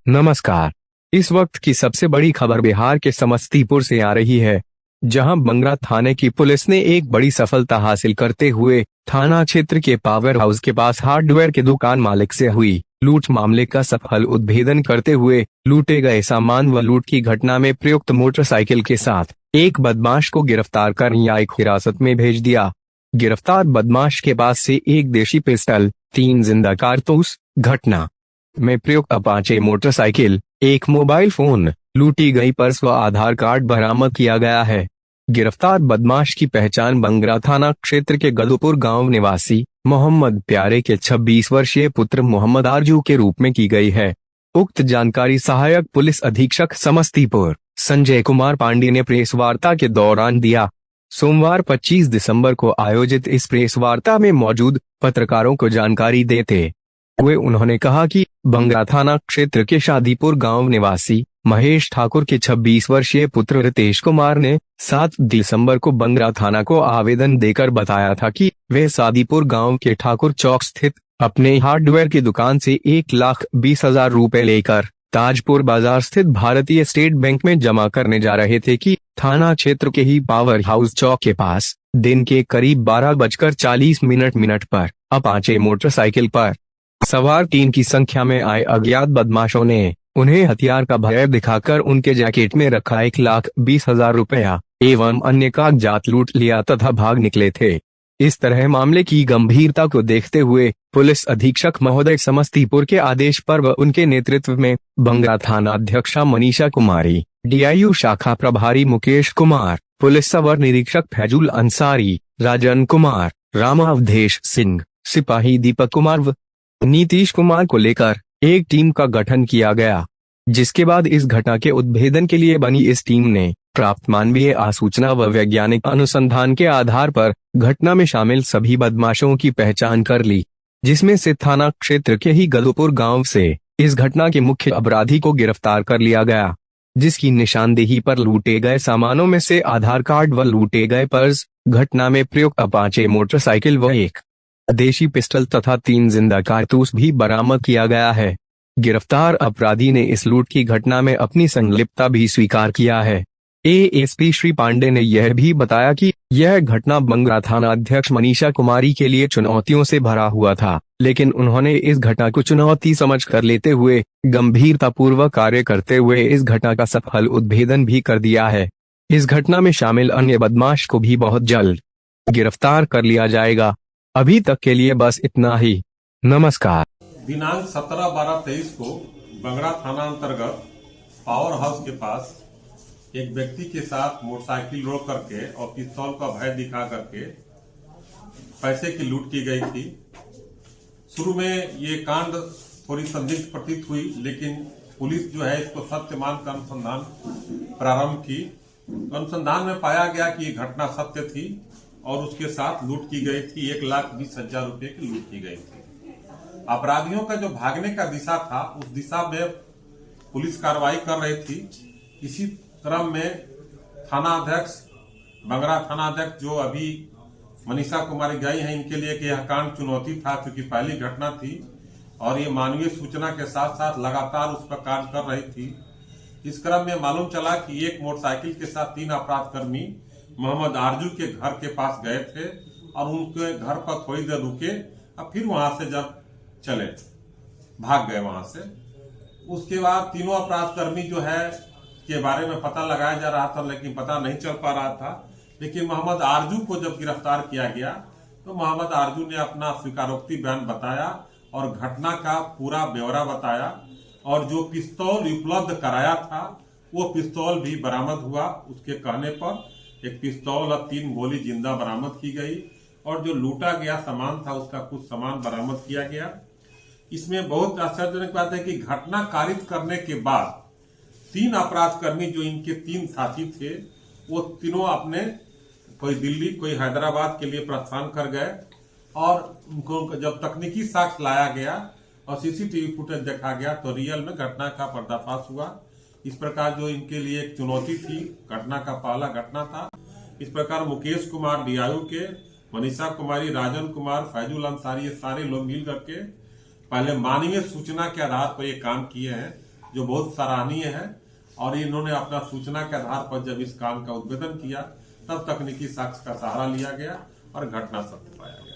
नमस्कार। इस वक्त की सबसे बड़ी खबर बिहार के समस्तीपुर से आ रही है, जहां बंगरा थाने की पुलिस ने एक बड़ी सफलता हासिल करते हुए थाना क्षेत्र के पावर हाउस के पास हार्डवेयर के दुकान मालिक से हुई लूट मामले का सफल उद्भेदन करते हुए लूटे गए सामान व लूट की घटना में प्रयुक्त मोटरसाइकिल के साथ एक बदमाश को गिरफ्तार कर न्यायिक हिरासत में भेज दिया। गिरफ्तार बदमाश के पास से एक देशी पिस्टल, 3 जिंदा कारतूस, घटना में प्रयुक्त अपाचे मोटरसाइकिल, एक मोबाइल फोन, लूटी गई पर्स व आधार कार्ड बरामद किया गया है। गिरफ्तार बदमाश की पहचान बंगरा थाना क्षेत्र के गदुपुर गांव निवासी मोहम्मद प्यारे के 26 वर्षीय पुत्र मोहम्मद आरजू के रूप में की गई है। उक्त जानकारी सहायक पुलिस अधीक्षक समस्तीपुर संजय कुमार पांडे ने प्रेस वार्ता के दौरान दिया। सोमवार 25 दिसंबर को आयोजित इस प्रेस वार्ता में मौजूद पत्रकारों को जानकारी देते हुए उन्होंने कहा कि बंगरा थाना क्षेत्र के शादीपुर गांव निवासी महेश ठाकुर के 26 वर्षीय पुत्र रितेश कुमार ने 7 दिसंबर को बंगरा थाना को आवेदन देकर बताया था कि वे शादीपुर गांव के ठाकुर चौक स्थित अपने हार्डवेयर की दुकान से 1,20,000 रुपए लेकर ताजपुर बाजार स्थित भारतीय स्टेट बैंक में जमा करने जा रहे थे कि थाना क्षेत्र के ही पावर हाउस चौक के पास दिन के करीब 12:40 पर अपाचे मोटरसाइकिल पर सवार 3 की संख्या में आए अज्ञात बदमाशों ने उन्हें हथियार का भय दिखाकर उनके जैकेट में रखा 1,20,000 रुपया एवं अन्य कागजात लूट लिया तथा भाग निकले थे। इस तरह मामले की गंभीरता को देखते हुए पुलिस अधीक्षक महोदय समस्तीपुर के आदेश पर व उनके नेतृत्व में बंगरा थाना अध्यक्षा मनीषा कुमारी, डीआईयू शाखा प्रभारी मुकेश कुमार, पुलिस सवर निरीक्षक फैजुल अंसारी, राजन कुमार, रामावधेश सिंह, सिपाही दीपक कुमार व नीतीश कुमार को लेकर एक टीम का गठन किया गया, जिसके बाद इस घटना के उद्भेदन के लिए बनी इस टीम ने प्राप्त मानवीय आसूचना व वैज्ञानिक अनुसंधान के आधार पर घटना में शामिल सभी बदमाशों की पहचान कर ली, जिसमें से थाना क्षेत्र के ही गदुपुर गांव से इस घटना के मुख्य अपराधी को गिरफ्तार कर लिया गया, जिसकी निशानदेही पर लूटे गए सामानों में से आधार कार्ड व लूटे गए पर्स, घटना में प्रयुक्त अपाचे मोटरसाइकिल व एक देशी पिस्टल तथा 3 जिंदा कारतूस भी बरामद किया गया है। गिरफ्तार अपराधी ने इस लूट की घटना में अपनी संलिप्तता भी स्वीकार किया है। एएसपी श्री पांडे ने यह भी बताया कि यह घटना बंगरा थाना अध्यक्ष मनीषा कुमारी के लिए चुनौतियों से भरा हुआ था, लेकिन उन्होंने इस घटना को चुनौती समझ कर लेते हुए गंभीरतापूर्वक कार्य करते हुए इस घटना का सफल उद्भेदन भी कर दिया है। इस घटना में शामिल अन्य बदमाश को भी बहुत जल्द गिरफ्तार कर लिया जाएगा। अभी तक के लिए बस इतना ही। नमस्कार। दिनांक 17/12/23 को बंगरा थाना अंतर्गत पावर हाउस के पास एक व्यक्ति के साथ मोटरसाइकिल रोक करके और पिस्तौल का भय दिखा करके पैसे की लूट की गई थी। शुरू में ये कांड थोड़ी संदिग्ध प्रतीत हुई, लेकिन पुलिस जो है इसको सत्य मानकर अनुसंधान प्रारंभ की। अनुसंधान में पाया गया कि ये घटना सत्य थी और उसके साथ लूट की गई थी, 1,20,000 रुपए की लूट की गई थी। अपराधियों का जो भागने का दिशा था उस दिशा में पुलिस कार्रवाई कर रही थी। इसी क्रम में थाना अध्यक्ष, बंगरा थाना अध्यक्ष जो अभी मनीषा कुमारी गई हैं, इनके लिए कि यह कांड चुनौती था क्योंकि पहली घटना थी और ये मानवीय सूचना के साथ साथ लगातार उस पर कार्य कर रही थी। इस क्रम में मालूम चला कि एक मोटरसाइकिल के साथ 3 अपराधकर्मी मोहम्मद आरजू के घर के पास गए थे और उनके घर पर थोड़ी देर रुके और फिर वहां से जब चले भाग गए वहां से। उसके बाद तीनों अपराधकर्मी जो है के बारे में पता लगाया जा रहा था, लेकिन पता नहीं चल पा रहा था। लेकिन मोहम्मद आरजू को जब गिरफ्तार किया गया तो मोहम्मद आरजू ने अपना स्वीकारोक्ति बयान बताया और घटना का पूरा ब्यौरा बताया और जो पिस्तौल उपलब्ध कराया था वो पिस्तौल भी बरामद हुआ। उसके कहने पर एक पिस्तौल और 3 गोली जिंदा बरामद की गई और जो लूटा गया सामान था उसका कुछ सामान बरामद किया गया। इसमें बहुत आश्चर्यजनक बात है कि घटना कारित करने के बाद 3 अपराधकर्मी जो इनके 3 साथी थे वो तीनों अपने कोई दिल्ली कोई हैदराबाद के लिए प्रस्थान कर गए और उनको जब तकनीकी साक्ष्य लाया गया और सीसीटीवी फुटेज देखा गया तो रियल में घटना का पर्दाफाश हुआ। इस प्रकार जो इनके लिए एक चुनौती थी, घटना का पहला घटना था। इस प्रकार मुकेश कुमार डीआईयू के, मनीषा कुमारी, राजन कुमार, फैजुल अंसारी, ये सारे लोग मिल करके पहले मानवीय सूचना के आधार पर ये काम किए हैं जो बहुत सराहनीय है। और इन्होंने अपना सूचना के आधार पर जब इस काम का उद्भेदन किया तब तकनीकी साक्ष्य का सहारा लिया गया और घटना सत्य पाया गया।